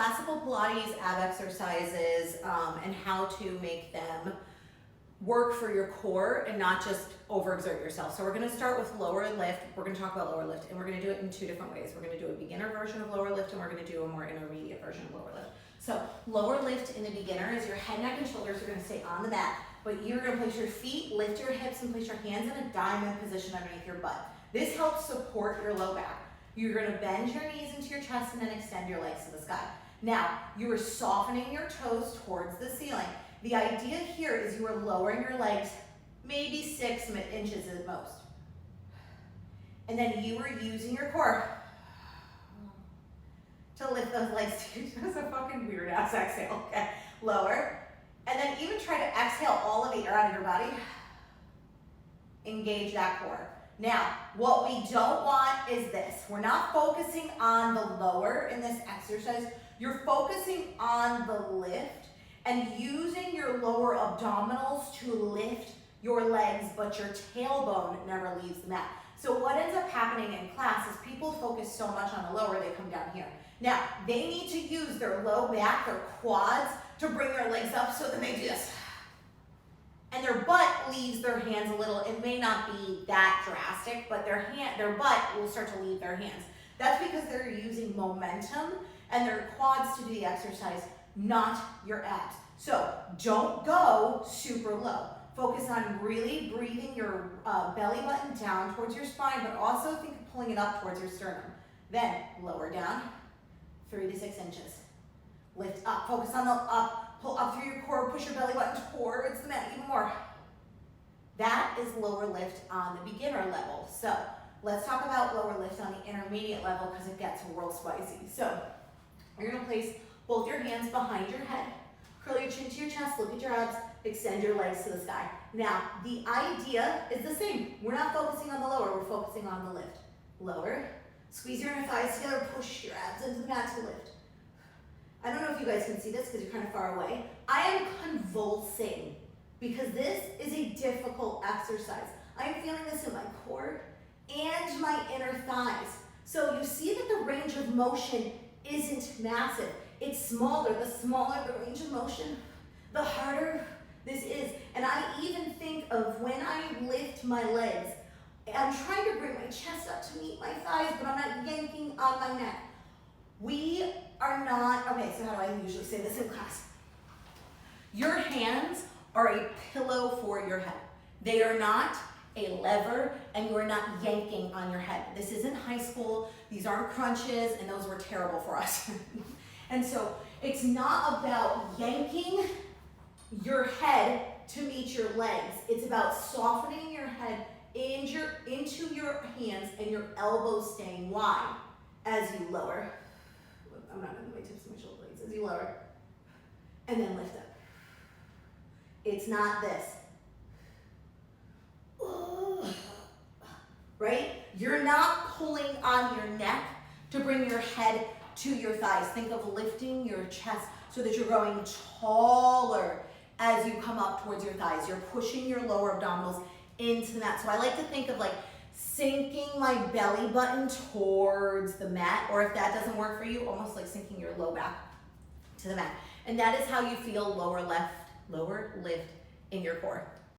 classical Pilates ab exercises and how to make them work for your core and not just overexert yourself. So we're gonna start with lower lift. We're gonna talk about lower lift, and we're gonna do it in two different ways. We're gonna do a beginner version of lower lift, and we're gonna do a more intermediate version of lower lift. So lower lift in the beginner is your head, neck, and shoulders are gonna stay on the mat, but you're gonna place your feet, lift your hips, and place your hands in a diamond position underneath your butt. This helps support your low back. You're gonna bend your knees into your chest and then extend your legs to the sky. Now, you are softening your toes towards the ceiling. The idea here is you are lowering your legs maybe 6 inches at most. And then you are using your core to lift those legs. That's a fucking weird ass exhale, okay? Lower. And then even try to exhale all of the air out of your body. Engage that core. Now, what we don't want is this. We're not focusing on the lower in this exercise. You're focusing on the lift and using your lower abdominals to lift your legs, but your tailbone never leaves the mat. So what ends up happening in class is people focus so much on the lower, they come down here. Now, they need to use their low back, their quads, to bring their legs up, so then they do this. And their butt leaves their hands a little. It may not be that drastic, but their butt will start to leave their hands. That's because they're using momentum and their quads to do the exercise, not your abs. So don't go super low. Focus on really breathing your belly button down towards your spine, but also think of pulling it up towards your sternum. Then lower down, 3 to 6 inches. Lift up, focus on the up, pull up through your core, push your belly button towards the mat even more. That is lower lift on the beginner level. So let's talk about lower lift on the intermediate level because it gets real spicy. So you're gonna place both your hands behind your head, curl your chin to your chest, look at your abs, extend your legs to the sky. Now, the idea is the same. We're not focusing on the lower, we're focusing on the lift. Lower, squeeze your inner thighs together, push your abs into the mat to lift. I don't know if you guys can see this because you're kind of far away. I am convulsing because this is a difficult exercise. I'm feeling this in my core and my inner thighs. So you see that the range of motion isn't massive. It's smaller. The smaller the range of motion, the harder this is. And I even think of when I lift my legs, I'm trying to bring my chest up to meet my thighs, but I'm not yanking on my neck. We are not, okay, so how do I usually say this in class? Your hands are a pillow for your head. They are not a lever, and you are not yanking on your head. This isn't high school. These aren't crunches, and those were terrible for us. And so it's not about yanking your head to meet your legs. It's about softening your head into your hands and your elbows staying wide as you lower. I'm not in my tips of my shoulder blades. As you lower, and then lift up. It's not this. Right? You're not pulling on your neck to bring your head to your thighs. Think of lifting your chest so that you're growing taller as you come up towards your thighs. You're pushing your lower abdominals into the mat. So I like to think of like sinking my belly button towards the mat, or if that doesn't work for you, almost like sinking your low back to the mat. And that is how you feel lower lift in your core.